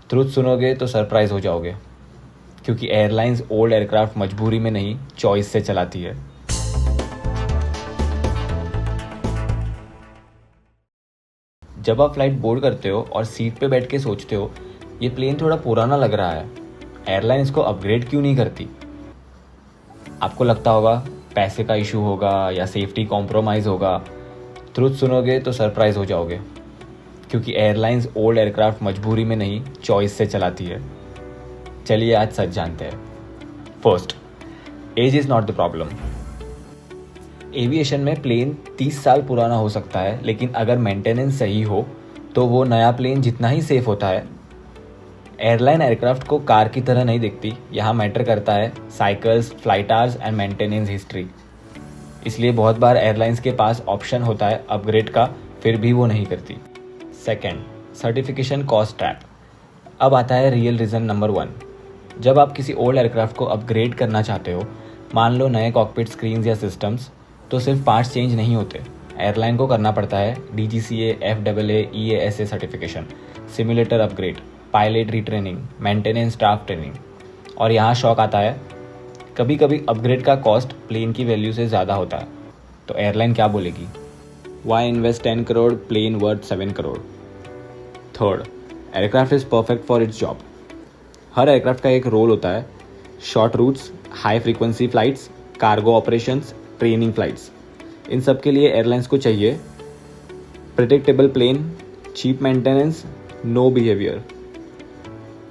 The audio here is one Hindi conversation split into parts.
ट्रुथ सुनोगे तो सरप्राइज हो जाओगे, क्योंकि एयरलाइंस ओल्ड एयरक्राफ्ट मजबूरी में नहीं चॉइस से चलाती है। जब आप फ्लाइट बोर्ड करते हो और सीट पे बैठ के सोचते हो ये प्लेन थोड़ा पुराना लग रहा है, एयरलाइन इसको अपग्रेड क्यों नहीं करती? आपको लगता होगा पैसे का इशू होगा या सेफ्टी कॉम्प्रोमाइज़ होगा। ट्रुथ सुनोगे तो सरप्राइज हो जाओगे, क्योंकि एयरलाइंस ओल्ड एयरक्राफ्ट मजबूरी में नहीं चॉइस से चलाती है। चलिए आज सच जानते हैं। First, age is not the problem. Aviation में प्लेन 30 साल पुराना हो सकता है, लेकिन अगर मेंटेनेंस सही हो तो वो नया प्लेन जितना ही सेफ होता है। एयरलाइन एयरक्राफ्ट को कार की तरह नहीं दिखती, यहाँ मैटर करता है cycles, flight hours and maintenance history. इसलिए बहुत बार एयरलाइंस के पास ऑप्शन होता है अपग्रेड का, फिर भी वो नहीं करती। Second, certification cost trap. अब आता है रियल रीज़न नंबर 1। जब आप किसी ओल्ड एयरक्राफ्ट को अपग्रेड करना चाहते हो, मान लो नए कॉकपिट स्क्रीन्स या सिस्टम्स, तो सिर्फ पार्ट्स चेंज नहीं होते। एयरलाइन को करना पड़ता है DGCA, FAA, EASA certification, simulator upgrade, pilot retraining, maintenance staff training. और यहाँ शौक आता है, कभी कभी अपग्रेड का कॉस्ट प्लेन की वैल्यू से ज़्यादा होता है। तो एयरलाइन क्या बोलेगी? Why invest 10 crore, plane worth 7 crore? Third, aircraft is perfect for its job. हर एयरक्राफ्ट का एक रोल होता है। Short routes, high frequency flights, cargo operations, training flights. इन सब के लिए एयरलाइंस को चाहिए predictable plane, cheap maintenance, no behaviour.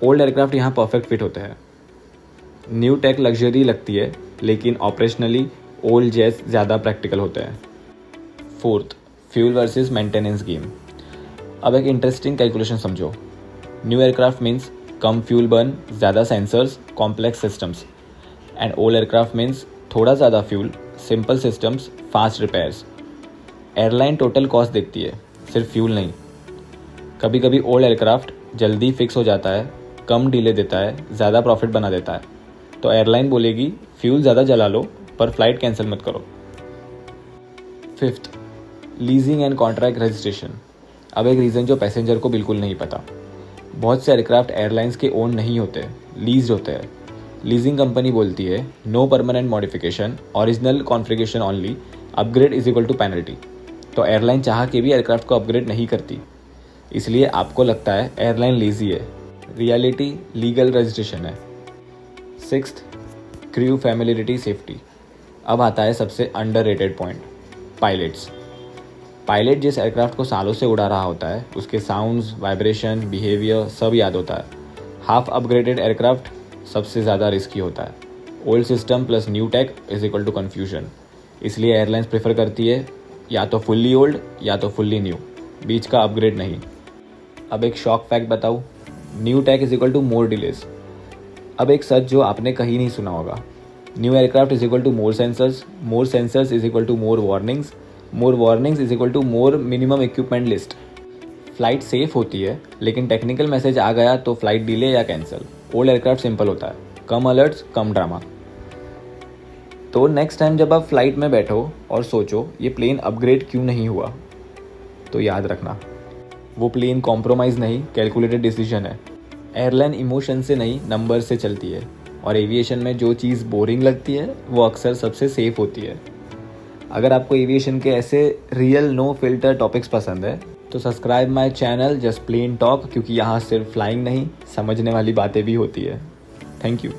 Old aircraft यहाँ परफेक्ट फिट होते हैं। न्यू टेक लग्जरी लगती है, लेकिन ऑपरेशनली ओल्ड जेट्स ज़्यादा प्रैक्टिकल होते हैं। Fourth, fuel versus maintenance game. अब एक इंटरेस्टिंग कैलकुलेशन समझो। न्यू एयरक्राफ्ट मीन्स कम फ्यूल बर्न, ज़्यादा sensors, complex systems. And old aircraft means थोड़ा ज़्यादा fuel, simple systems, fast repairs. Airline total cost देखती है, सिर्फ फ्यूल नहीं। कभी कभी ओल्ड एयरक्राफ्ट जल्दी फिक्स हो जाता है, कम डिले देता है, ज़्यादा प्रॉफिट बना देता है। तो एयरलाइन बोलेगी फ्यूल ज़्यादा जला लो, पर फ्लाइट कैंसिल मत करो। Fifth, leasing and contract registration. अब एक रीज़न जो पैसेंजर को बिल्कुल नहीं पता। बहुत से एयरक्राफ्ट एयरलाइंस के ओन नहीं होते, लीज्ड होते हैं। लीजिंग कंपनी बोलती है no permanent modification, original configuration only, upgrade is equal to penalty. तो एयरलाइन चाह के भी एयरक्राफ्ट को अपग्रेड नहीं करती। इसलिए आपको लगता है एयरलाइन लेजी है, रियलिटी लीगल रजिस्ट्रेशन है। Sixth, crew familiarity safety. अब आता है सबसे अंडररेटेड पॉइंट, पायलट्स। पायलट जिस एयरक्राफ्ट को सालों से उड़ा रहा होता है, उसके साउंड्स, वाइब्रेशन, बिहेवियर सब याद होता है। हाफ अपग्रेडेड एयरक्राफ्ट सबसे ज़्यादा रिस्की होता है। Old system plus new tech is equal to confusion. इसलिए एयरलाइंस प्रेफर करती है या तो फुल्ली ओल्ड या तो फुल्ली न्यू, बीच का अपग्रेड नहीं। अब एक शॉक फैक्ट बताऊँ, new tech is equal to more delays. अब एक सच जो आपने कहीं नहीं सुना होगा, new aircraft is equal to more sensors is equal to more warnings is equal to more minimum equipment list. Flight safe होती है, लेकिन टेक्निकल मैसेज आ गया तो फ्लाइट डिले या कैंसिल। ओल्ड एयरक्राफ्ट सिंपल होता है, कम अलर्ट्स, कम ड्रामा। तो नेक्स्ट टाइम जब आप फ्लाइट में बैठो और सोचो ये प्लेन अपग्रेड क्यों नहीं हुआ, तो याद रखना वो प्लेन कॉम्प्रोमाइज़ नहीं, कैलकुलेटेड डिसीजन है। एयरलाइन इमोशन से नहीं, नंबर से चलती है। और एविएशन में जो चीज़ बोरिंग लगती है वो अक्सर सबसे सेफ होती है। अगर आपको एविएशन के ऐसे रियल नो फिल्टर टॉपिक्स पसंद है तो subscribe my channel just plain talk, क्योंकि यहाँ सिर्फ फ्लाइंग नहीं, समझने वाली बातें भी होती है। Thank you.